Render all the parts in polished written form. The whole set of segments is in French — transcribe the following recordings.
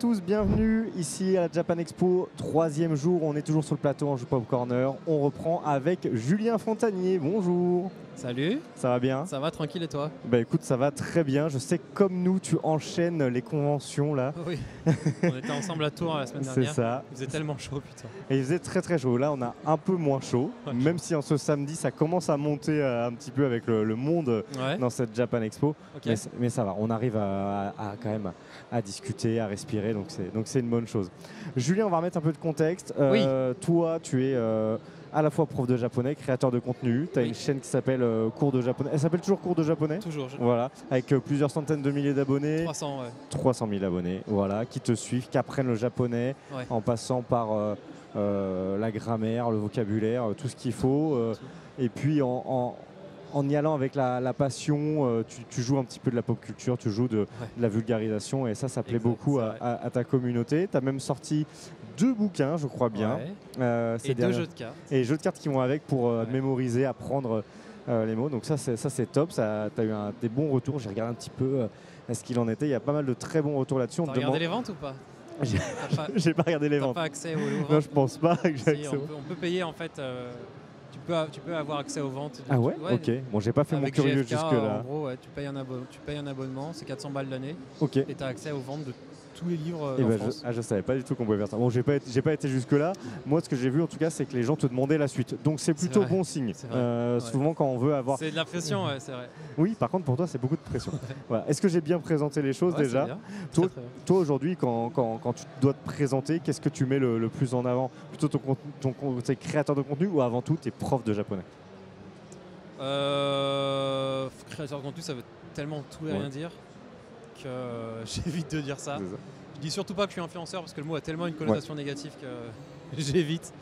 tous, bienvenue ici à la Japan Expo, troisième jour, on est toujours sur le plateau en Pop Corner. On reprend avec Julien Fontanier, bonjour. Salut. Ça va bien? Ça va, tranquille, et toi? Bah écoute, ça va très bien, je sais que comme nous tu enchaînes les conventions là. Oui, on était ensemble à Tours la semaine dernière. C'est ça. Il faisait tellement chaud, putain. Et il faisait très très chaud, là on a un peu moins chaud, Ouais, même si en ce samedi ça commence à monter un petit peu avec le monde Ouais. dans cette Japan Expo. Ok. Mais ça va, on arrive à quand même à discuter, à respirer, donc c'est une bonne chose. Julien, on va remettre un peu de contexte. Oui. Toi, tu es à la fois prof de japonais, créateur de contenu. Tu as Oui. une chaîne qui s'appelle Cours de japonais. Elle s'appelle toujours Cours de japonais? Toujours. Voilà, avec plusieurs centaines de milliers d'abonnés. 300, ouais. 300 000 abonnés, voilà, qui te suivent, qui apprennent le japonais, Ouais. en passant par la grammaire, le vocabulaire, tout ce qu'il faut. Et puis en y allant avec la passion, tu joues un petit peu de la pop culture, tu joues de la vulgarisation, et ça plaît Exact, beaucoup c'est vrai. à ta communauté. Tu as même sorti 2 bouquins, je crois bien. Ouais. Ces Et 2 dernières- jeux de cartes. Et les jeux de cartes qui vont avec pour Ouais. mémoriser, apprendre les mots. Donc ça c'est top, tu as eu des bons retours. J'ai regardé un petit peu ce qu'il en était. Il y a pas mal de très bons retours là-dessus. On T'as te regardé demande- les ventes ou pas? J'ai T'as pas, j'ai pas regardé les t'as ventes. pas accès aux ventes? Non, je pense pas que j'ai Si, accès aux- on peut payer en fait. Tu peux avoir accès aux ventes. Ah ouais, Ouais. ok. Bon, j'ai pas fait mon Avec curieux GFK, jusque-là. en gros, ouais, tu payes un abonnement, c'est 400 balles l'année, Ok. et tu as accès aux ventes de tous les livres Eh en ben, France. je savais pas du tout qu'on pouvait faire ça. Bon, j'ai pas été jusque-là. Moi, ce que j'ai vu en tout cas, c'est que les gens te demandaient la suite. Donc c'est C'est plutôt vrai. bon signe. C'est vrai. Ouais. Souvent, quand on veut avoir. C'est de la pression, ouais, c'est vrai. Oui, par contre, pour toi, c'est beaucoup de pression. Voilà. Est-ce que j'ai bien présenté les choses Ouais, déjà? c'est bien. Toi, Très, très bien. Toi aujourd'hui, quand tu dois te présenter, qu'est-ce que tu mets le plus en avant? Plutôt t'es créateur de contenu ou avant tout, t'es prof de japonais? Créateur de contenu, ça veut tellement tout et Ouais. rien dire que j'évite de dire ça. C'est ça. Je dis surtout pas que je suis influenceur parce que le mot a tellement une connotation négative que j'évite.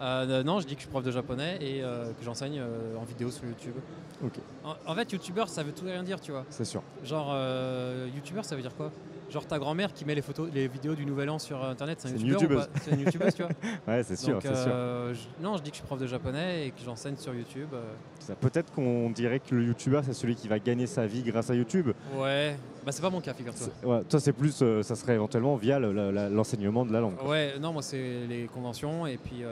Non, je dis que je suis prof de japonais et que j'enseigne en vidéo sur YouTube. Ok, En fait, youtubeur, ça veut tout et rien dire, tu vois. c'est sûr. Genre, youtubeur, ça veut dire quoi? Genre ta grand-mère qui met les vidéos du Nouvel An sur internet, c'est un C'est une youtubeur ou youtubeuse. pas? C'est une youtubeuse, tu vois. Ouais, c'est sûr, Donc, c'est sûr. non, je dis que je suis prof de japonais et que j'enseigne sur YouTube. Peut-être qu'on dirait que le youtubeur, c'est celui qui va gagner sa vie grâce à YouTube. Ouais, bah c'est pas mon cas, figure-toi. Ouais, toi, c'est plus, ça serait éventuellement via l'enseignement de la langue. Ouais, non, moi c'est les conventions et puis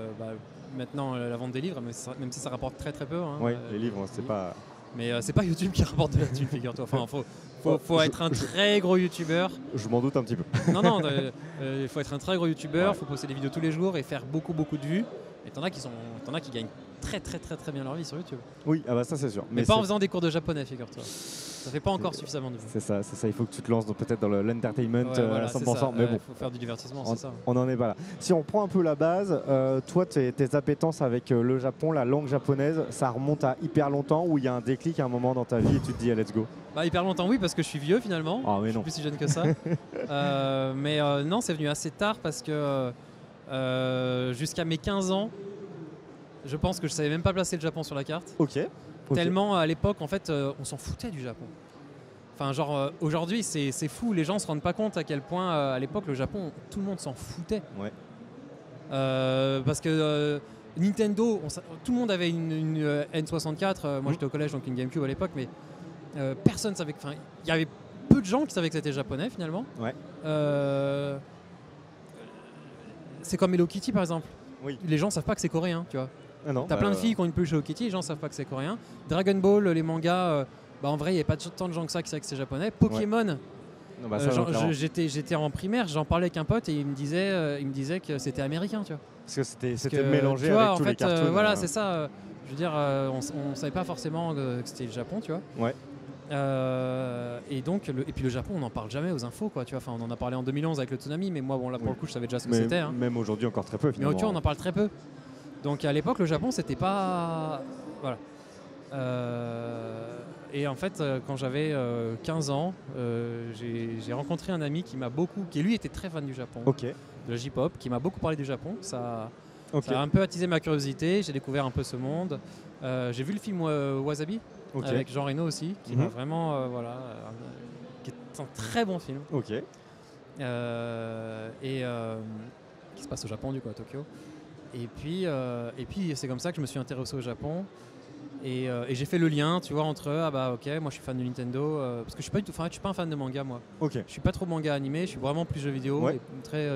maintenant la vente des livres, même si ça rapporte très très peu. Hein, Oui, les livres, c'est pas. Mais c'est pas YouTube qui rapporte de la thune, figure-toi. Enfin, faut être un très gros youtubeur. Je m'en doute un petit peu. Non, il faut être un très gros youtubeur, faut poster des vidéos tous les jours et faire beaucoup de vues. Et t'en as qui gagnent très bien leur vie sur YouTube. Oui, ah bah ça c'est sûr. Mais pas en c'est- faisant des cours de japonais, figure-toi. Ça fait pas encore suffisamment de vues. C'est ça, il faut que tu te lances peut-être dans l'entertainment Ouais, voilà, à c'est 100%. ça. Mais bon, Faut faire du divertissement, c'est ça. on n'en est pas là. Si on prend un peu la base, toi, tes appétences avec le Japon, la langue japonaise, ça remonte à hyper longtemps ou il y a un déclic à un moment dans ta vie et tu te dis, let's go? Bah, hyper longtemps, oui, parce que je suis vieux finalement. Ah, mais Je suis non. plus si jeune que ça. Mais non, c'est venu assez tard parce que jusqu'à mes 15 ans, je pense que je savais même pas placer le Japon sur la carte. Ok. Tellement à l'époque, en fait, on s'en foutait du Japon. Enfin, genre aujourd'hui, c'est fou. Les gens se rendent pas compte à quel point à l'époque, le Japon, tout le monde s'en foutait. Ouais. Parce que Nintendo, tout le monde avait une N64. Moi, j'étais au collège, donc une GameCube à l'époque, mais personne savait. Enfin, il y avait peu de gens qui savaient que c'était japonais finalement. Ouais. C'est comme Hello Kitty par exemple. Oui. Les gens savent pas que c'est coréen, tu vois. Ah non, T'as plein de filles qui ont une peluche Hello Kitty, les gens savent pas que c'est coréen. Dragon Ball, les mangas, en vrai, il n'y a pas tant de gens que ça qui savent que c'est japonais. Pokémon, non, bah, ça, non, clairement. j'étais en primaire, j'en parlais avec un pote et il me disait que c'était américain, tu vois. Parce que c'était Parce que, mélangé tu vois, avec en tous fait, les cartoons. voilà, c'est ça. Je veux dire, on savait pas forcément que c'était le Japon, tu vois. Ouais. Et donc, et puis le Japon, on n'en parle jamais aux infos, quoi. Tu vois. Enfin, on en a parlé en 2011 avec le tsunami, mais moi, bon, là pour le coup, je savais déjà ce que c'était. Hein. Même aujourd'hui, encore très peu Mais finalement. tu vois, on en parle très peu. Donc à l'époque, le Japon, c'était pas. Voilà. Et en fait, quand j'avais 15 ans, j'ai rencontré un ami qui lui était très fan du Japon, Ok. de la J-pop, qui m'a beaucoup parlé du Japon. Ça Ok. a un peu attisé ma curiosité, j'ai découvert un peu ce monde. J'ai vu le film Wasabi, Ok. avec Jean Reno aussi, qui m'a vraiment, qui est un très bon film, Ok. qui se passe au Japon, du coup, à Tokyo. Et puis c'est comme ça que je me suis intéressé au Japon. Et j'ai fait le lien, tu vois, entre ah bah ok, moi je suis fan de Nintendo, parce que je suis pas du tout, enfin, je suis pas un fan de manga moi. Ok. Je suis pas trop manga animé, je suis vraiment plus jeux vidéo, Ouais. et très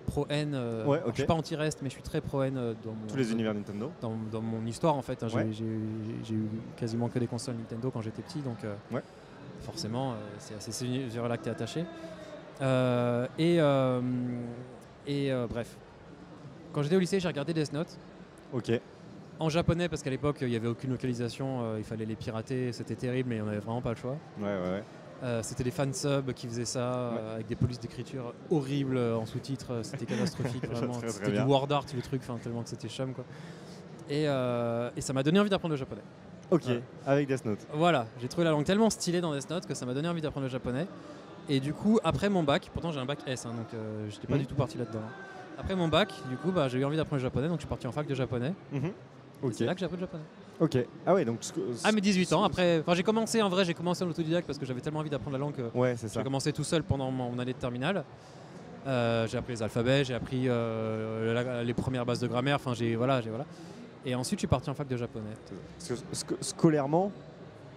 pro N. Ouais, Alors, ok. je suis pas anti-rest, mais je suis très pro N Tous les univers Nintendo. dans mon histoire en fait. Hein. Ouais. J'ai eu quasiment que des consoles Nintendo quand j'étais petit, donc Ouais. forcément c'est à ces univers-là que tu es attaché. Bref, quand j'étais au lycée, j'ai regardé Death Note. Ok. En japonais, parce qu'à l'époque, il n'y avait aucune localisation, il fallait les pirater, c'était terrible, mais on n'avait vraiment pas le choix. Ouais. C'était des fansubs qui faisaient ça, avec des polices d'écriture horribles en sous-titres, c'était catastrophique, vraiment. Très, très C'était du bien. word art, le truc, tellement que c'était chum, quoi. Et ça m'a donné envie d'apprendre le japonais. Ok. Ouais. Avec Death Note. Voilà, j'ai trouvé la langue tellement stylée dans Death Note que ça m'a donné envie d'apprendre le japonais. Et du coup, après mon bac, pourtant j'ai un bac S, hein, donc j'étais pas du tout parti là-dedans. Après mon bac, du coup, j'ai eu envie d'apprendre le japonais, donc je suis parti en fac de japonais. Ok. C'est là que j'ai appris le japonais. Ok. Ah ouais, donc. À mes 18 ans, après, j'ai commencé en autodidacte parce que j'avais tellement envie d'apprendre la langue que Ouais, c'est ça. j'ai commencé tout seul pendant mon année de terminale. J'ai appris les alphabets, j'ai appris les premières bases de grammaire, voilà. Et ensuite, je suis parti en fac de japonais. Parce que scolairement,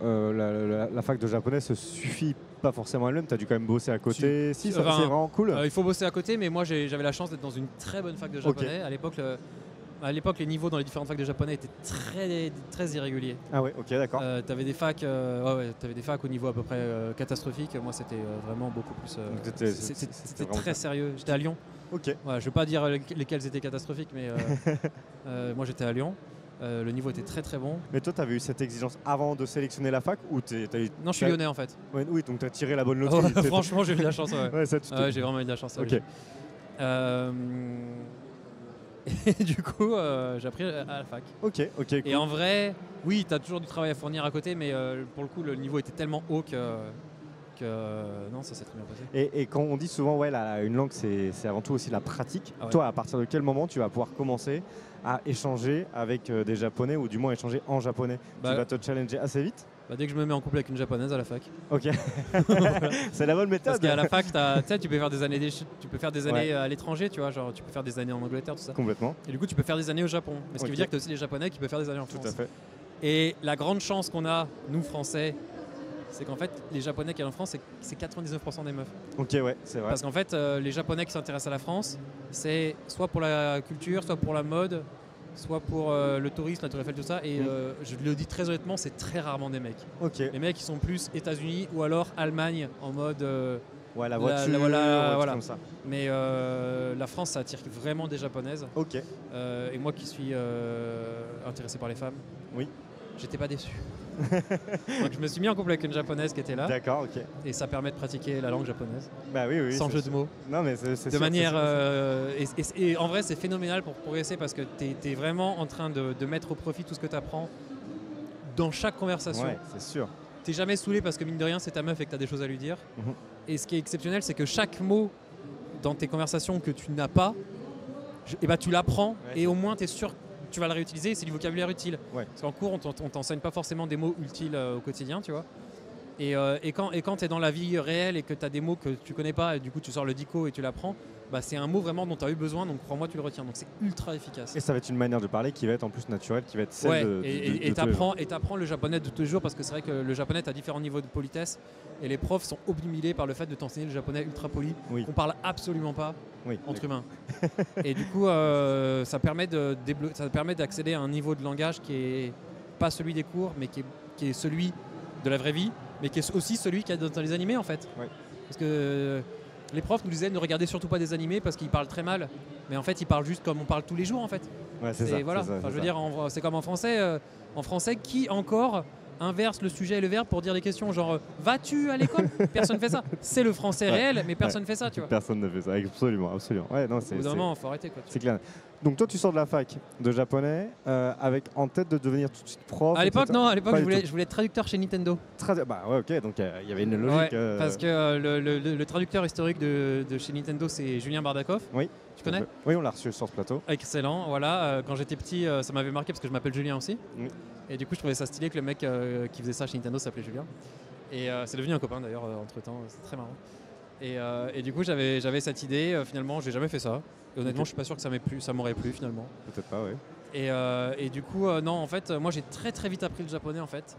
la fac de japonais se suffit pas forcément elle-même. Tu as dû quand même bosser à côté. Si, c'est vraiment cool. Il faut bosser à côté, mais moi j'avais la chance d'être dans une très bonne fac de japonais. À l'époque, les niveaux dans les différentes facs de japonais étaient très, très irréguliers. Ah ouais, ok, d'accord. T'avais des facs, t'avais des facs au niveau à peu près catastrophique. Moi, c'était vraiment beaucoup plus. C'était très sérieux. J'étais à Lyon. Ok. Voilà, je veux pas dire lesquels étaient catastrophiques, mais moi j'étais à Lyon. Le niveau était très très bon. Mais toi, tu avais eu cette exigence avant de sélectionner la fac ou Non, je suis lyonnais en fait. Ouais, oui, donc tu as tiré la bonne loterie. Franchement, j'ai eu de la chance. Ouais. J'ai vraiment eu de la chance. Ok. Et du coup, j'ai appris à la fac. Ok, cool. Et en vrai, oui, tu as toujours du travail à fournir à côté, mais pour le coup, le niveau était tellement haut que non, ça s'est très bien passé. Et quand on dit souvent, une langue, c'est avant tout aussi la pratique. Ah ouais. Toi, à partir de quel moment tu vas pouvoir commencer à échanger avec des Japonais ou du moins échanger en japonais? Tu vas te challenger assez vite? Dès que je me mets en couple avec une japonaise à la fac. Ok. C'est la bonne méthode. Parce qu'à la fac, tu peux faire des années, à l'étranger, tu vois, genre tu peux faire des années en Angleterre, tout ça. Complètement. Et du coup, tu peux faire des années au Japon. Mais ce qui veut dire que tu as aussi des Japonais qui peuvent faire des années en France. Tout à fait. Et la grande chance qu'on a, nous Français, c'est qu'en fait, les Japonais qui viennent en France, c'est 99% des meufs. Ok, ouais, c'est vrai. Parce qu'en fait, les Japonais qui s'intéressent à la France, c'est soit pour la culture, soit pour la mode, soit pour le tourisme, la Tour Eiffel, tout ça. Et je le dis très honnêtement, c'est très rarement des mecs. Ok. Les mecs, ils sont plus États-Unis ou alors Allemagne en mode. Ouais, la voiture, voilà. comme ça. Mais la France, ça attire vraiment des Japonaises. Ok. Et moi qui suis intéressé par les femmes, oui, j'étais pas déçu. Donc je me suis mis en couple avec une japonaise qui était là. D'accord, ok. Et ça permet de pratiquer la langue japonaise. Bah oui, sans jeu de mots. Non, mais c'est de manière. Et en vrai, c'est phénoménal pour progresser parce que tu es vraiment en train de mettre au profit tout ce que tu apprends dans chaque conversation. Ouais, c'est sûr. T'es jamais saoulé parce que mine de rien, c'est ta meuf et que tu as des choses à lui dire. Et ce qui est exceptionnel, c'est que chaque mot dans tes conversations que tu n'as pas, tu l'apprends et au moins tu es sûr que tu vas le réutiliser et c'est du vocabulaire utile. Ouais. Parce qu'en cours, on t'enseigne pas forcément des mots utiles au quotidien, tu vois. Et quand tu es dans la vie réelle et que tu as des mots que tu connais pas et du coup tu sors le dico et tu l'apprends, c'est un mot vraiment dont tu as eu besoin, donc crois-moi, tu le retiens. Donc c'est ultra efficace. Et ça va être une manière de parler qui va être en plus naturelle, qui va être celle de et t'apprends le japonais de tous les jours parce que c'est vrai que le japonais, tu as différents niveaux de politesse et les profs sont obnubilés par le fait de t'enseigner le japonais ultra poli, qu'on parle absolument pas entre humains. Et du coup, ça permet d'accéder à un niveau de langage qui est pas celui des cours, mais qui est celui de la vraie vie, mais qui est aussi celui qu'il y a dans les animés en fait. Parce que les profs nous disaient ne regardez surtout pas des animés parce qu'ils parlent très mal, mais en fait ils parlent juste comme on parle tous les jours en fait. Ouais, c'est ça. Voilà. Je veux dire, c'est comme en français. En français, qui encore inverse le sujet et le verbe pour dire des questions genre vas-tu à l'école? Personne ne fait ça. C'est le français réel, mais personne ne fait ça, tu vois. Personne ne fait ça, absolument. Ouais, non, au bout d'un moment, faut arrêter quoi. C'est clair. Donc toi, tu sors de la fac de japonais avec en tête de devenir tout de suite prof. À l'époque, non. À l'époque, je voulais être traducteur chez Nintendo. Bah ouais, ok. Donc il y avait une logique. Parce que le traducteur historique de chez Nintendo, c'est Julien Bardakov. Oui. Tu connais? Oui, on l'a reçu sur ce plateau. Excellent. Voilà. Quand j'étais petit, ça m'avait marqué parce que je m'appelle Julien aussi. Oui. Et du coup, je trouvais ça stylé que le mec qui faisait ça chez Nintendo s'appelait Julien. Et c'est devenu un copain d'ailleurs entre temps. C'est très marrant. Et du coup, j'avais cette idée. Finalement, j'ai jamais fait ça. Et honnêtement, je suis pas sûr que ça m'aurait plu finalement. Peut-être pas, oui. Et du coup, non, en fait, moi j'ai très très vite appris le japonais en fait.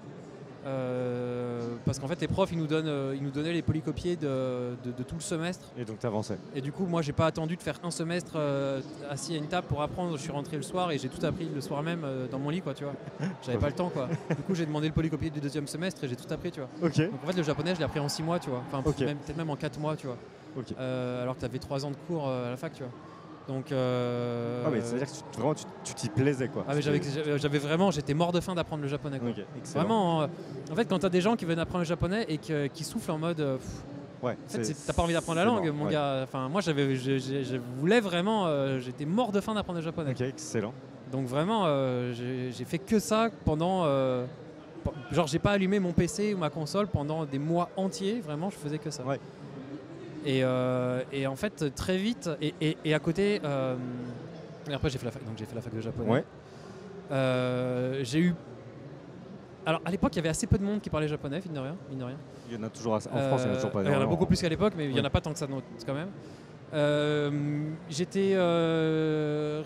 Parce qu'en fait, les profs ils nous donnaient les polycopiés de tout le semestre. Et donc tu avançais. Et du coup, moi j'ai pas attendu de faire un semestre assis à une table pour apprendre. Je suis rentré le soir et j'ai tout appris le soir même dans mon lit, quoi, tu vois. J'avais pas le temps, quoi. Du coup, j'ai demandé le polycopié du deuxième semestre et j'ai tout appris, tu vois. Ok. Donc en fait, le japonais, je l'ai appris en 6 mois, tu vois. Enfin, Ok. peut-être même en 4 mois, tu vois. Ok. Alors que tu avais 3 ans de cours à la fac, tu vois. Donc, Ah, mais c'est-à-dire que vraiment tu t'y plaisais, quoi. ah, mais j'avais vraiment, j'étais mort de faim d'apprendre le japonais, quoi. Ok, excellent. Vraiment, en fait, quand t'as des gens qui viennent apprendre le japonais et qui soufflent en mode, Ouais, en fait, t'as pas envie d'apprendre la langue, mon gars. Enfin, moi, je voulais vraiment, j'étais mort de faim d'apprendre le japonais. Ok, excellent. Donc vraiment, j'ai fait que ça pendant, genre, j'ai pas allumé mon PC ou ma console pendant des mois entiers. Vraiment, je faisais que ça. Ouais. Et en fait, très vite, et à côté, et après j'ai fait la fac de japonais. Ouais. J'ai eu. Alors à l'époque, il y avait assez peu de monde qui parlait japonais, mine de rien. Il y en a toujours en France, il y en a toujours pas. Il y en a beaucoup plus qu'à l'époque, mais il n'y en a pas tant que ça quand même. J'étais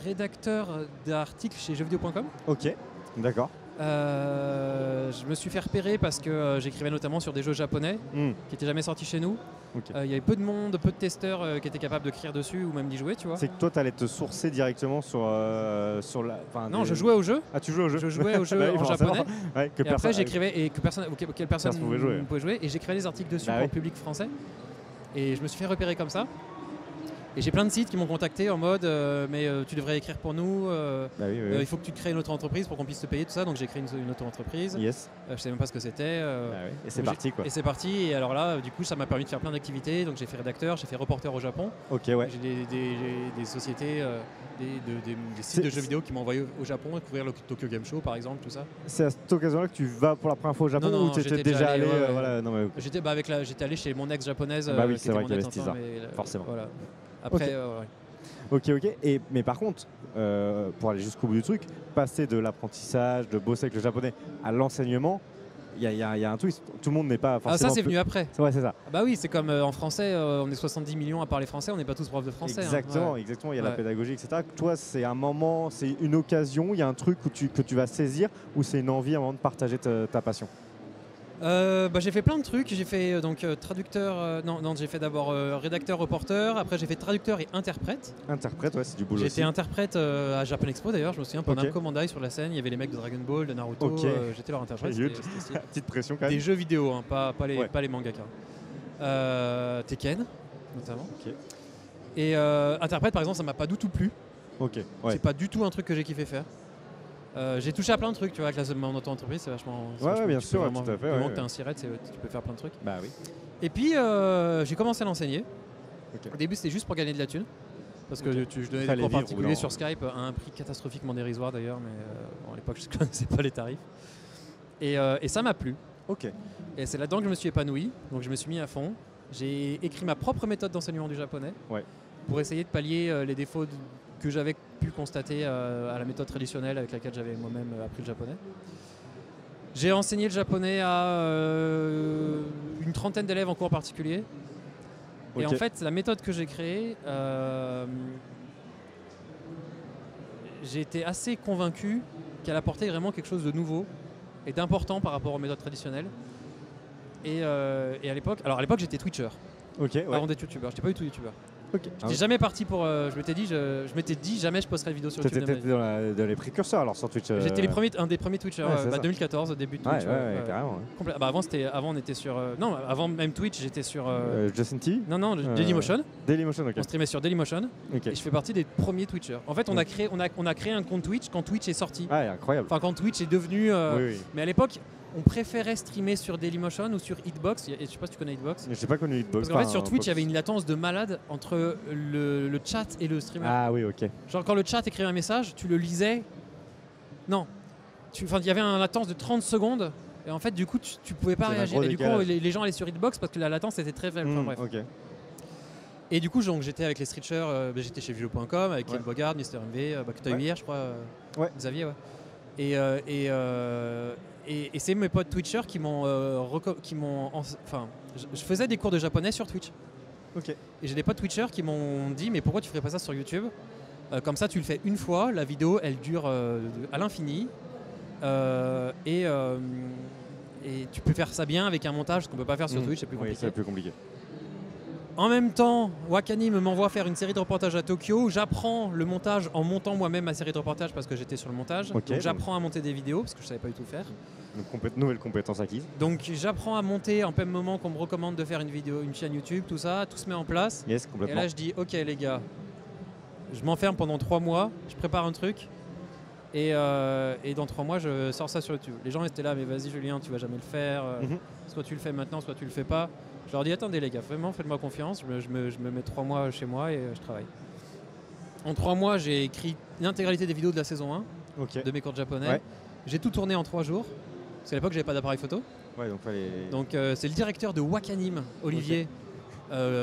rédacteur d'articles chez jeuxvideo.com. Ok, d'accord. Je me suis fait repérer parce que j'écrivais notamment sur des jeux japonais qui n'étaient jamais sortis chez nous. Okay. Il y avait peu de monde, peu de testeurs qui étaient capables de d'écrire dessus ou même d'y jouer, tu vois. C'est que toi, tu allais te sourcer directement sur la. Non, je jouais au jeu. Ah, tu jouais au jeu. Je jouais au jeu en japonais. Ouais, et après, j'écrivais et quelle personne pouvait jouer. Et j'écrivais des articles dessus pour le public français. Et je me suis fait repérer comme ça. Et j'ai plein de sites qui m'ont contacté en mode mais tu devrais écrire pour nous, il faut que tu crées une auto-entreprise pour qu'on puisse te payer, tout ça. Donc j'ai créé une auto-entreprise. Yes. Je savais même pas ce que c'était. Et c'est parti, quoi. Et c'est parti. Et alors là, du coup, ça m'a permis de faire plein d'activités. Donc j'ai fait rédacteur, j'ai fait reporter au Japon. Ok, ouais. J'ai des sociétés, des sites de jeux vidéo qui m'ont envoyé au Japon couvrir le Tokyo Game Show, par exemple, tout ça. C'est à cette occasion-là que tu vas pour la première fois au Japon ou tu étais déjà allé voilà, non, mais... J'étais allé chez mon ex japonaise. Bah oui, c'est vrai qu'il y avait cette histoire. Forcément. Voilà. Après, Ok. Mais par contre, pour aller jusqu'au bout du truc, passer de l'apprentissage, de bosser avec le japonais à l'enseignement, il y a un truc, tout le monde n'est pas forcément... Ah, ça c'est venu après. Ouais, c'est ça. Bah oui, c'est comme en français, on est 70 millions à parler français, on n'est pas tous profs de français. Exactement, exactement, il y a la pédagogie, etc. Toi, c'est un moment, c'est une occasion, il y a un truc que tu vas saisir ou c'est une envie à un moment de partager ta passion? J'ai fait plein de trucs. J'ai fait traducteur. J'ai fait d'abord rédacteur, reporter. Après, j'ai fait traducteur et interprète. Interprète, ouais, c'est du boulot. J'étais interprète à Japan Expo d'ailleurs. Je me souviens pendant Namco Bandai sur la scène. Il y avait les mecs de Dragon Ball, de Naruto. J'étais leur interprète. Petite pression quand même. Des jeux vidéo, hein, pas les mangaka. Tekken, notamment. Et interprète, par exemple, ça m'a pas du tout plu. C'est pas du tout un truc que j'ai kiffé faire. J'ai touché à plein de trucs, tu vois, avec mon auto-entreprise, c'est vachement. Ouais, bien sûr, tout à fait. Vraiment que t'es un sirette, tu peux faire plein de trucs. Bah oui. Et puis, j'ai commencé à l'enseigner. Au début, c'était juste pour gagner de la thune. Parce que je donnais des cours particuliers sur Skype à un prix catastrophiquement dérisoire d'ailleurs, mais à l'époque, je ne connaissais pas les tarifs. Et ça m'a plu. Et c'est là-dedans que je me suis épanoui, donc je me suis mis à fond. J'ai écrit ma propre méthode d'enseignement du japonais pour essayer de pallier les défauts que j'avais pu constater à la méthode traditionnelle avec laquelle j'avais moi-même appris le japonais. J'ai enseigné le japonais à une trentaine d'élèves en cours particulier. Et en fait, la méthode que j'ai créée, j'ai été assez convaincu qu'elle apportait vraiment quelque chose de nouveau et d'important par rapport aux méthodes traditionnelles. Et à l'époque, j'étais Twitcher. Avant d'être youtubeur, j'étais pas du tout youtubeur. J'étais jamais parti pour. Je m'étais dit jamais je posterai de vidéo sur YouTube. T'étais dans les précurseurs alors sur Twitch. J'étais un des premiers Twitchers. 2014, au début de Twitch. Carrément. Avant on était sur. Non, avant même Twitch, j'étais sur. Justin TV. Non, Dailymotion. Dailymotion, On streamait sur Dailymotion. Et je fais partie des premiers Twitchers. En fait, on a créé un compte Twitch quand Twitch est sorti. Ah, incroyable. Enfin, quand Twitch est devenu. Mais à l'époque, on préférait streamer sur Dailymotion ou sur Hitbox. Je sais pas si tu connais Hitbox. Je n'ai pas connu Hitbox. Parce qu'en fait, sur Twitch, il y avait une latence de malade entre le chat et le streamer. Ah oui, ok. Genre, quand le chat écrivait un message, tu le lisais. Non. Il y avait une latence de 30 secondes. Et en fait, du coup, tu pouvais pas réagir. Et du coup, les gens allaient sur Hitbox parce que la latence était très faible. Bref. Et du coup, j'étais avec les streetchers. J'étais chez Visual.com avec Ken Bogard, Mister MV, que tu as eu hier, je crois. Xavier, Et c'est mes potes Twitchers qui m'ont. Je faisais des cours de japonais sur Twitch. Ok. Et j'ai des potes Twitchers qui m'ont dit mais pourquoi tu ferais pas ça sur YouTube? Comme ça tu le fais une fois, la vidéo elle dure à l'infini et tu peux faire ça bien avec un montage, ce qu'on peut pas faire sur Twitch, c'est plus compliqué. Oui, c'est plus compliqué. En même temps, Wakanim m'envoie faire une série de reportages à Tokyo. J'apprends le montage en montant moi-même ma série de reportages parce que j'étais sur le montage. Ok, donc j'apprends à monter des vidéos parce que je savais pas du tout faire. Donc nouvelle compétence acquise. Donc j'apprends à monter en même moment qu'on me recommande de faire une vidéo, une chaîne YouTube, tout ça, tout se met en place. Yes, Et complètement. là je dis ok les gars, je m'enferme pendant 3 mois, je prépare un truc et dans 3 mois je sors ça sur YouTube. Les gens étaient là mais vas-y Julien, tu vas jamais le faire. Soit tu le fais maintenant, soit tu le fais pas. Je leur dis attendez les gars, vraiment faites-moi confiance, je me mets 3 mois chez moi et je travaille. En 3 mois j'ai écrit l'intégralité des vidéos de la saison 1 de mes cours de japonais. Ouais. J'ai tout tourné en 3 jours, parce qu'à l'époque j'avais pas d'appareil photo. Ouais, donc fallait. Donc c'est le directeur de Wakanim, Olivier,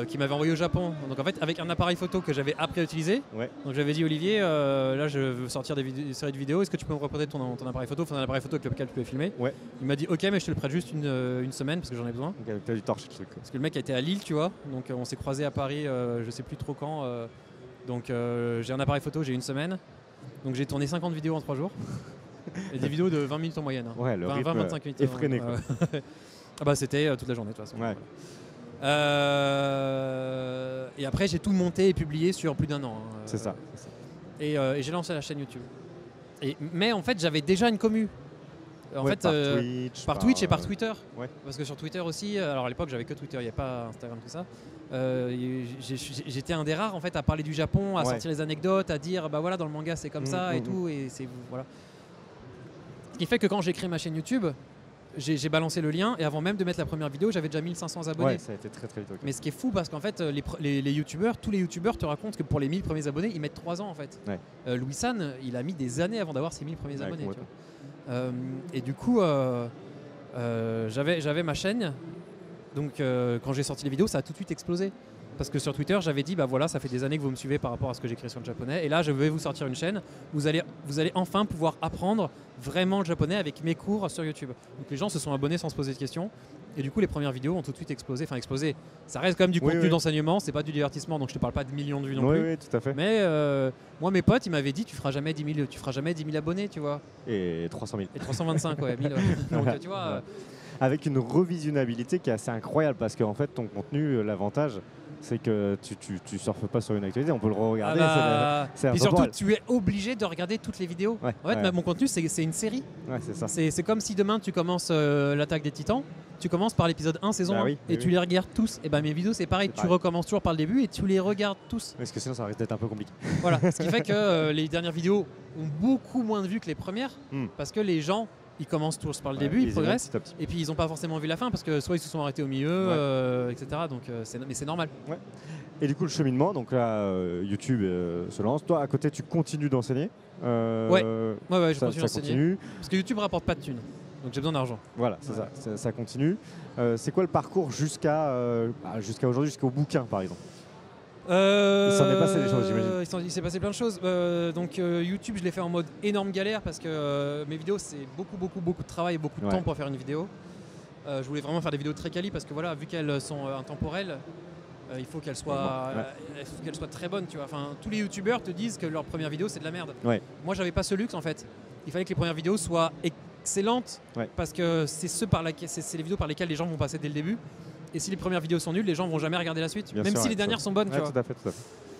qui m'avait envoyé au Japon. Donc en fait avec un appareil photo que j'avais appris à utiliser. Ouais. Donc j'avais dit Olivier, là je veux sortir des séries de vidéos, est-ce que tu peux me reprêter ton appareil photo, enfin un appareil photo avec lequel tu peux filmer. Ouais. Il m'a dit ok mais je te le prête juste une semaine parce que j'en ai besoin. Donc t'as du torche le truc. Parce que le mec a été à Lille tu vois, donc on s'est croisé à Paris, je sais plus trop quand. Donc j'ai un appareil photo, j'ai une semaine. Donc j'ai tourné 50 vidéos en 3 jours. Et des vidéos de 20 minutes en moyenne. Ouais, le rythme 20-25 minutes. effréné, quoi. Ah bah c'était toute la journée de toute façon. Ouais. Et après j'ai tout monté et publié sur plus d'1 an. C'est ça. Et j'ai lancé la chaîne YouTube. Mais en fait j'avais déjà une commu. En fait, par Twitch et par Twitter. Ouais. Parce que sur Twitter aussi, alors à l'époque j'avais que Twitter, il n'y avait pas Instagram, tout ça. J'étais un des rares en fait à parler du Japon, à sortir les anecdotes, à dire bah voilà dans le manga c'est comme ça et tout. Et c'est voilà. Ce qui fait que quand j'ai créé ma chaîne YouTube, j'ai balancé le lien et avant même de mettre la première vidéo, j'avais déjà 1500 abonnés. Ouais, ça a été très très vite. Okay. Mais ce qui est fou parce qu'en fait, les youtubeurs, tous les youtubeurs te racontent que pour les 1000 premiers abonnés, ils mettent 3 ans en fait. Ouais. Louis San, il a mis des années avant d'avoir ses 1000 premiers abonnés. Tu vois. Et du coup, j'avais ma chaîne. Donc quand j'ai sorti les vidéos, ça a tout de suite explosé. Parce que sur Twitter, j'avais dit, bah voilà, ça fait des années que vous me suivez par rapport à ce que j'écris sur le japonais. Et là, je vais vous sortir une chaîne. Vous allez enfin pouvoir apprendre vraiment le japonais avec mes cours sur YouTube. Donc les gens se sont abonnés sans se poser de questions. Et du coup, les premières vidéos ont tout de suite explosé. Enfin, explosé. Ça reste quand même du contenu d'enseignement, c'est pas du divertissement. Donc je te parle pas de millions de vues non plus. Oui, tout à fait. Mais moi, mes potes, ils m'avaient dit, tu feras jamais 10 000 abonnés, tu vois. Et 300 000. Et 325, ouais, 1000. Donc tu vois. Avec une revisionnabilité qui est assez incroyable parce qu'en fait, ton contenu, l'avantage, c'est que tu surfes pas sur une actualité, on peut le re-regarder. Et surtout, tu es obligé de regarder toutes les vidéos. Ouais, en fait, mon contenu, c'est une série. Ouais, c'est ça. C'est comme si demain tu commences l'attaque des Titans, tu commences par l'épisode 1, saison 1, et tu les regardes tous. Et mes vidéos, c'est pareil, tu recommences toujours par le début et tu les regardes tous. Parce que sinon, ça risque d'être un peu compliqué. Voilà, ce qui fait que les dernières vidéos ont beaucoup moins de vues que les premières, parce que les gens. Ils commencent tous par le début, ils progressent, et puis ils n'ont pas forcément vu la fin parce que soit ils se sont arrêtés au milieu, etc. Donc, mais c'est normal. Ouais. Et du coup, le cheminement, donc là, YouTube se lance. Toi, à côté, tu continues d'enseigner. Ouais, je continue d'enseigner. Parce que YouTube ne rapporte pas de thunes, donc j'ai besoin d'argent. Voilà, c'est ça, ça continue. C'est quoi le parcours jusqu'à aujourd'hui, jusqu'au bouquin, par exemple? Il s'en est passé des choses, j'imagine. Il s'est passé plein de choses. Donc YouTube, je l'ai fait en mode énorme galère parce que mes vidéos, c'est beaucoup de travail et beaucoup de temps pour faire une vidéo. Je voulais vraiment faire des vidéos très quali parce que voilà, vu qu'elles sont intemporelles, il faut qu'elles soient très bonnes. Tu vois. Enfin, tous les youtubeurs te disent que leur première vidéo, c'est de la merde. Ouais. Moi, j'avais pas ce luxe en fait. Il fallait que les premières vidéos soient excellentes parce que c'est les vidéos par lesquelles les gens vont passer dès le début. Et si les premières vidéos sont nulles, les gens vont jamais regarder la suite, même si les dernières sont bonnes. Tu vois. Tout à fait.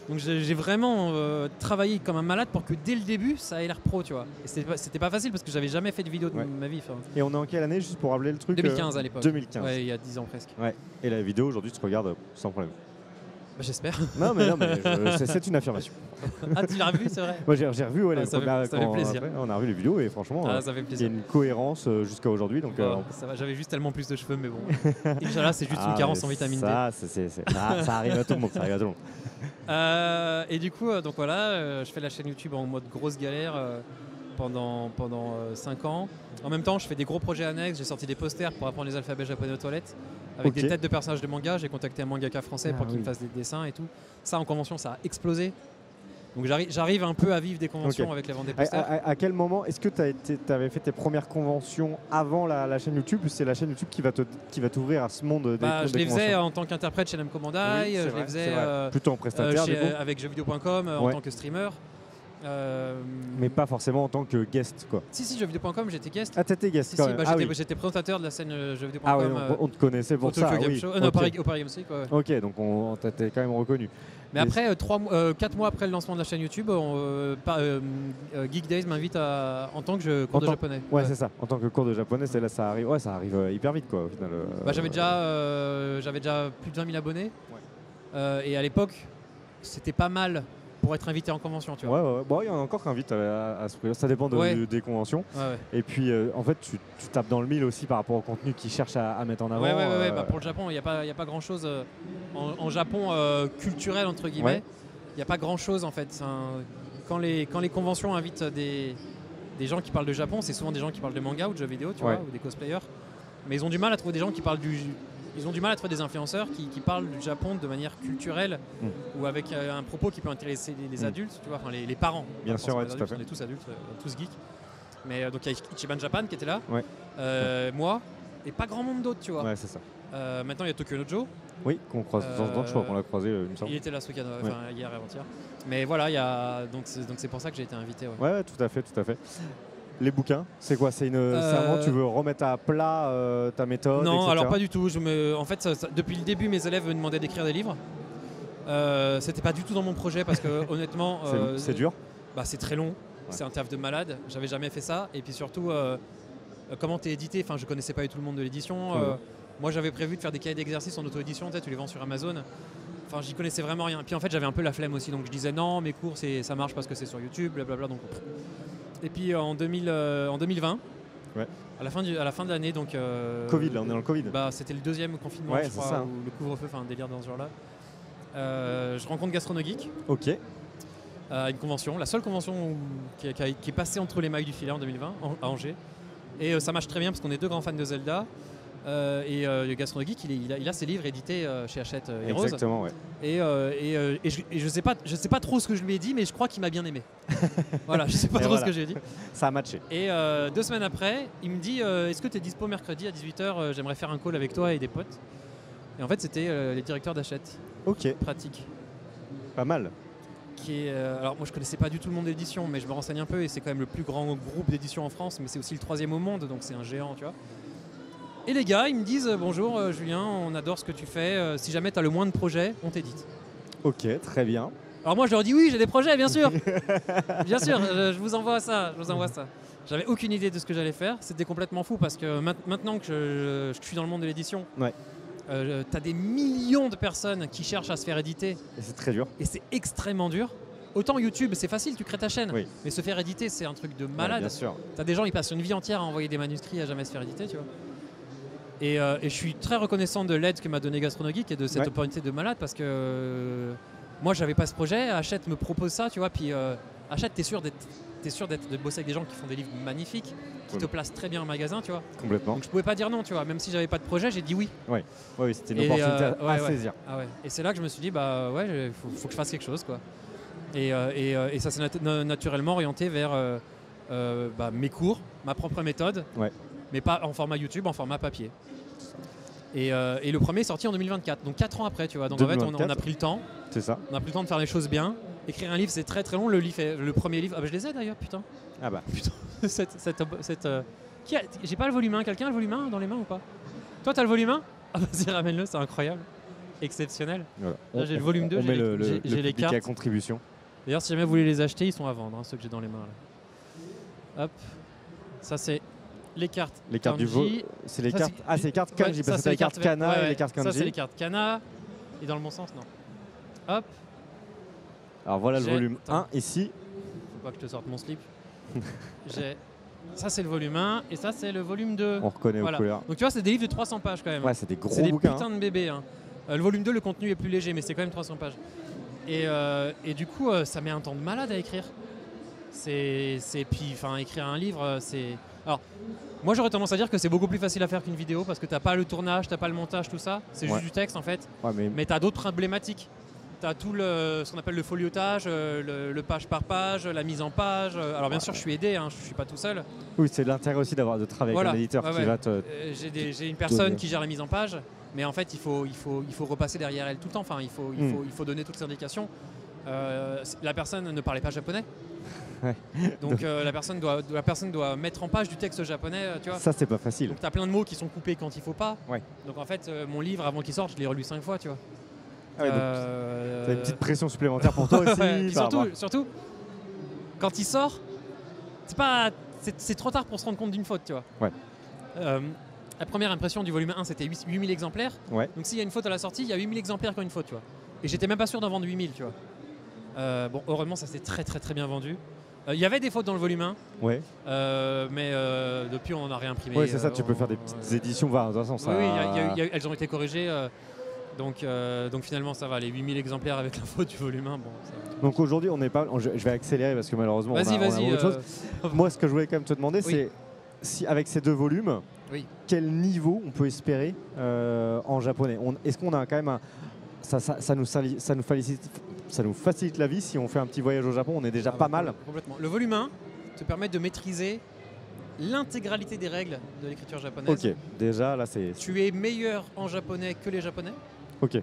Donc j'ai vraiment travaillé comme un malade pour que dès le début, ça ait l'air pro, tu vois. Et c'était pas facile parce que j'avais jamais fait de vidéo de ma vie. Et on est en quelle année, juste pour rappeler le truc? 2015 à l'époque. 2015. Ouais, il y a 10 ans presque. Ouais. Et la vidéo aujourd'hui, tu te regardes sans problème. Bah, j'espère. Non, mais c'est une affirmation. Ah, tu l'as revu, c'est vrai? Moi, j'ai revu les premières. Ça fait plaisir. Après, on a revu les vidéos et franchement, il y a une cohérence jusqu'à aujourd'hui. Donc, ça va, j'avais juste tellement plus de cheveux, mais bon. Inch'Allah, c'est juste une carence en vitamine D. Ça arrive à tout le monde. Et du coup, donc voilà, je fais la chaîne YouTube en mode grosse galère pendant 5 ans. En même temps, je fais des gros projets annexes. J'ai sorti des posters pour apprendre les alphabets japonais aux toilettes avec des têtes de personnages de manga. J'ai contacté un mangaka français pour qu'il me fasse des dessins et tout. Ça, en convention, ça a explosé. Donc j'arrive un peu à vivre des conventions avec les ventes des posters. À quel moment est-ce que tu avais fait tes premières conventions avant la chaîne YouTube, ou c'est la chaîne YouTube qui va t'ouvrir à ce monde des Je les faisais en tant qu'interprète chez Namco Bandai, je les faisais plutôt en prestataire avec jeuxvideo.com en tant que streamer. Mais pas forcément en tant que guest, quoi. Si, jeuxvideo.com, j'étais guest. Ah, t'étais guest quand même. J'étais présentateur de la scène jeuxvideo.com. Ah oui, on te connaissait pour ça. Non, au Paris Games Week. Ok, donc on t'était quand même reconnu. Mais après, 4 mois après le lancement de la chaîne YouTube, Geek Days m'invite en tant que cours de japonais. Ouais, c'est ça. En tant que cours de japonais, c'est là ça arrive. Ouais, ça arrive hyper vite, quoi. Au final, j'avais déjà plus de 20 000 abonnés. Et à l'époque, c'était pas mal pour être invité en convention, tu vois. Ouais. Bon, il y en a encore qui invitent à ce prix. Ça dépend des conventions. Et puis, en fait, tu tapes dans le mille aussi par rapport au contenu qu'ils cherchent à mettre en avant. Pour le Japon, il n'y a pas grand-chose en Japon culturel, entre guillemets. Il n'y a pas grand-chose, en fait. Quand les conventions invitent des gens qui parlent de Japon, c'est souvent des gens qui parlent de manga ou de jeux vidéo, tu vois, ou des cosplayers. Mais ils ont du mal à trouver des gens qui parlent Ils ont du mal à trouver des influenceurs qui parlent du Japon de manière culturelle ou avec un propos qui peut intéresser les adultes, tu vois, enfin les parents. Bien sûr, tout à fait. On est tous adultes, tous geeks. Mais donc il y a Ichiban Japan qui était là, moi, et pas grand monde d'autres, tu vois. Ouais, c'est ça. Maintenant il y a Tokyo Nojo. Oui, qu'on croise de temps en temps, je crois qu'on l'a croisé, il me semble. Il était là ce week-end, hier et avant-hier. Mais voilà, donc c'est pour ça que j'ai été invité. Ouais, tout à fait. Les bouquins, c'est quoi? C'est un tu veux remettre à plat ta méthode? Non, etc. alors pas du tout. En fait, depuis le début, mes élèves me demandaient d'écrire des livres. C'était pas du tout dans mon projet parce que honnêtement, c'est dur. C'est très long. C'est un taf de malade. J'avais jamais fait ça. Et puis surtout, comment t'es édité? Enfin, je connaissais pas du tout le monde de l'édition. Moi, j'avais prévu de faire des cahiers d'exercice en auto-édition. Tu les vends sur Amazon. Enfin, j'y connaissais vraiment rien. Puis en fait, j'avais un peu la flemme aussi. Donc je disais non, mes cours, ça marche parce que c'est sur YouTube, blablabla. Donc et puis en 2020, à la fin de l'année, donc Covid, là on est dans le Covid. C'était le deuxième confinement, je crois, ou le couvre-feu, enfin un délire dans ce genre-là. Je rencontre Gastronogeek. Ok. À une convention, la seule convention qui est passée entre les mailles du filet en 2020 à Angers. Et ça marche très bien parce qu'on est deux grands fans de Zelda. Et Gastronogeek, il a ses livres édités chez Hachette et Rose. Exactement, ouais. Et je sais pas trop ce que je lui ai dit, mais je crois qu'il m'a bien aimé. Voilà, je sais pas trop ce que j'ai dit. Ça a matché. Et 2 semaines après, il me dit est-ce que tu es dispo mercredi à 18h? J'aimerais faire un call avec toi et des potes. Et en fait, c'était les directeurs d'Hachette. Ok. Pratique. Pas mal. Alors moi je connaissais pas du tout le monde d'édition, mais je me renseigne un peu et c'est quand même le plus grand groupe d'édition en France, mais c'est aussi le 3e au monde, donc c'est un géant, tu vois. Et les gars, ils me disent bonjour Julien, on adore ce que tu fais, si jamais tu as le moins de projets, on t'édite. Ok, très bien. Alors moi je leur dis oui, j'ai des projets, bien sûr. Bien sûr, je vous envoie ça, J'avais aucune idée de ce que j'allais faire, c'était complètement fou parce que maintenant que je suis dans le monde de l'édition, t'as des millions de personnes qui cherchent à se faire éditer. Et c'est très dur. Et c'est extrêmement dur. Autant YouTube, c'est facile, tu crées ta chaîne. Mais se faire éditer, c'est un truc de malade. Bien sûr. T'as des gens, ils passent une vie entière à envoyer des manuscrits à jamais se faire éditer, tu vois. Et je suis très reconnaissant de l'aide que m'a donné Gastronogeek et de cette opportunité de malade parce que moi, j'avais pas ce projet. Hachette me propose ça, tu vois. Puis Hachette, t'es sûr de bosser avec des gens qui font des livres magnifiques, qui te placent très bien en magasin, tu vois. Complètement. Donc je pouvais pas dire non, tu vois. Même si j'avais pas de projet, j'ai dit oui. Oui, c'était une opportunité à saisir. Et c'est là que je me suis dit, faut que je fasse quelque chose, quoi. Et ça s'est naturellement orienté vers mes cours, ma propre méthode, mais pas en format YouTube, en format papier. Et le premier est sorti en 2024, donc 4 ans après, tu vois. Donc 2024. En fait, on a pris le temps. C'est ça. On a pris le temps de faire les choses bien. Écrire un livre, c'est très très long. Le premier livre, je les ai d'ailleurs, putain. Ah bah. Putain, j'ai pas le volume 1. Quelqu'un a le volume 1 dans les mains ou pas? Toi, t'as le volume 1? Ah vas-y, ramène-le, c'est incroyable. Exceptionnel. Voilà. Là, j'ai le volume 2, j'ai les cartes. À contribution. D'ailleurs, si jamais vous voulez les acheter, ils sont à vendre, ceux que j'ai dans les mains. Là. Hop. Ça, c'est les cartes. Les cartes du vol. C'est les cartes. C'est les cartes Kanji, parce que c'est les cartes Kana et les cartes Kanji. Ça, c'est les cartes Kana. Et dans le bon sens, non. Hop. Alors voilà le volume 1 ici. Faut pas que je te sorte mon slip. Ça, c'est le volume 1 et ça, c'est le volume 2. On reconnaît aux couleurs. Donc tu vois, c'est des livres de 300 pages quand même. Ouais, c'est des gros bouquins. C'est des putains de bébés. Hein. Le volume 2, le contenu est plus léger, mais c'est quand même 300 pages. Et du coup, ça met un temps de malade à écrire. Écrire un livre, c'est... Alors, moi, j'aurais tendance à dire que c'est beaucoup plus facile à faire qu'une vidéo parce que t'as pas le tournage, t'as pas le montage, tout ça. C'est juste du texte, en fait. Ouais, mais t'as d'autres problématiques. Tu as tout ce qu'on appelle le foliotage, le page par page, la mise en page. Alors bien sûr, je suis aidé, hein, je ne suis pas tout seul. Oui, c'est l'intérêt aussi de travailler avec un éditeur qui va te... J'ai une personne qui gère la mise en page, mais en fait, il faut repasser derrière elle tout le temps. Enfin, il faut donner toutes les indications. La personne ne parlait pas japonais. Ouais. Donc la personne doit mettre en page du texte japonais, tu vois. Ça, c'est pas facile. Donc tu as plein de mots qui sont coupés quand il faut pas. Ouais. Donc en fait, mon livre, avant qu'il sorte, je l'ai relu 5 fois, tu vois. Ah ouais, t'as une petite pression supplémentaire pour toi aussi. Ouais, surtout, quand il sort, c'est trop tard pour se rendre compte d'une faute, tu vois. Ouais. La première impression du volume 1, c'était 8000 exemplaires. Ouais. Donc s'il y a une faute à la sortie, il y a 8000 exemplaires qui ont une faute, tu vois. Et j'étais même pas sûr d'en vendre 8000, tu vois. Bon, heureusement, ça s'est très très très bien vendu. Il y avait des fautes dans le volume 1, ouais. Mais depuis, on en a réimprimé. Oui, c'est ça, tu peux faire des petites éditions. De toute façon, ça... Oui, elles ont été corrigées. Donc finalement, ça va, les 8000 exemplaires avec la faute du volume 1. Bon, donc aujourd'hui, on n'est pas. Je vais accélérer parce que malheureusement, on a autre chose. Moi, ce que je voulais quand même te demander, c'est si avec ces 2 volumes, quel niveau on peut espérer en japonais. Est-ce qu'on a quand même ça nous facilite la vie si on fait un petit voyage au Japon, on est déjà pas mal. Complètement. Le volume 1 te permet de maîtriser l'intégralité des règles de l'écriture japonaise. Ok, déjà là c'est... Tu es meilleur en japonais que les japonais. Ok.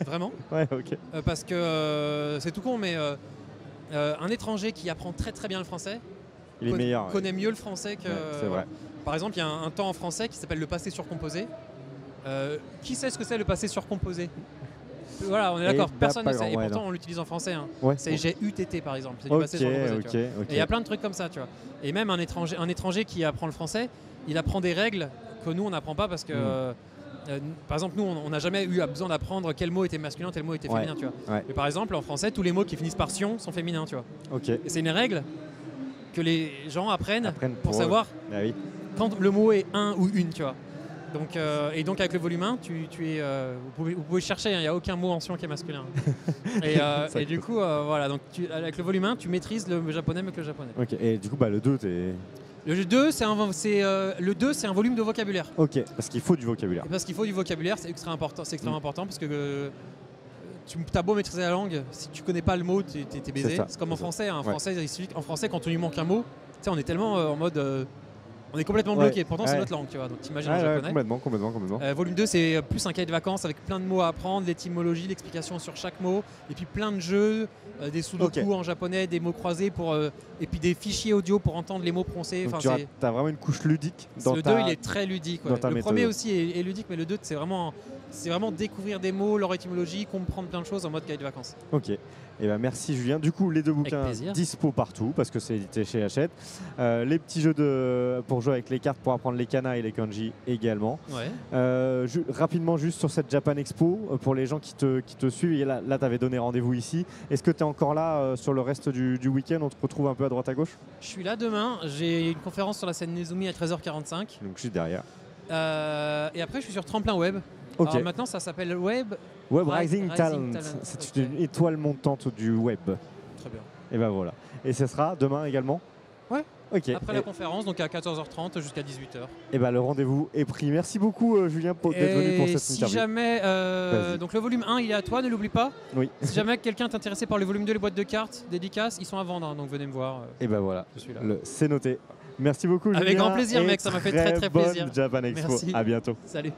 Vraiment. Ouais, ok. Parce que c'est tout con, mais un étranger qui apprend très très bien le français connaît mieux le français que... Ouais, c'est vrai. Par exemple, il y a un temps en français qui s'appelle le passé surcomposé. Qui sait ce que c'est le passé surcomposé? Voilà, on est d'accord, personne ne sait. Et pourtant, on l'utilise en français. Hein. Ouais. C'est GUTT par exemple. C'est du passé surcomposé. Okay. Et il y a plein de trucs comme ça, tu vois. Et même un étranger qui apprend le français, il apprend des règles que nous, on n'apprend pas parce que, par exemple, nous, on n'a jamais eu besoin d'apprendre quel mot était masculin, quel mot était féminin, tu vois. Mais par exemple, en français, tous les mots qui finissent par sion sont féminins, tu vois. Okay. Et c'est une règle que les gens apprennent pour savoir quand le mot est un ou une, tu vois. Donc, et donc avec le volume 1, vous pouvez chercher, il n'y a aucun mot en sion qui est masculin. Et du coup, voilà, donc avec le volume 1, tu maîtrises le japonais mieux que le japonais. Ok, et du coup, le 2, Le 2, c'est un volume de vocabulaire. Ok, parce qu'il faut du vocabulaire. Et parce qu'il faut du vocabulaire, c'est extrêmement important parce que tu as beau maîtriser la langue, si tu connais pas le mot, t'es baisé. C'est comme en français. En français, quand on lui manque un mot, on est tellement en mode... on est complètement bloqué, pourtant c'est notre langue, tu vois, donc t'imagines en japonais. Complètement. Volume 2, c'est plus un cahier de vacances avec plein de mots à apprendre, l'étymologie, l'explication sur chaque mot, et puis plein de jeux, des sudoku en japonais, des mots croisés, et puis des fichiers audio pour entendre les mots prononcés. Donc tu as vraiment une couche ludique dans le 2, il est très ludique. Le premier aussi est ludique, mais le 2, c'est vraiment découvrir des mots, leur étymologie, comprendre plein de choses en mode cahier de vacances. Ok. Et ben merci Julien. Du coup, les 2 bouquins dispo partout parce que c'est édité chez Hachette. Les petits jeux pour jouer avec les cartes pour apprendre les kana et les kanji également. Ouais. Rapidement, juste sur cette Japan Expo, pour les gens qui te suivent, là tu avais donné rendez-vous ici. Est-ce que tu es encore là sur le reste du week-end? On te retrouve un peu à droite à gauche? Je suis là demain. J'ai une conférence sur la scène Nezumi à 13h45. Donc juste derrière. Et après, je suis sur Tremplin Web. Okay. Alors maintenant, ça s'appelle Web Rising Talent. C'est une étoile montante du web. Très bien. Et ben voilà. Et ce sera demain également? Ouais. Ok. Après la conférence, donc à 14h30 jusqu'à 18h. Et ben le rendez-vous est pris. Merci beaucoup Julien d'être venu pour cette interview. Si jamais, donc le volume 1 il est à toi, ne l'oublie pas. Oui. Si jamais quelqu'un est intéressé par le volume 2, les boîtes de cartes, dédicaces, ils sont à vendre, hein, donc venez me voir. Et ben voilà. Je suis là. C'est noté. Merci beaucoup Julien. Avec grand plaisir mec, ça m'a fait très très plaisir. Japan Expo. Merci. À bientôt. Salut.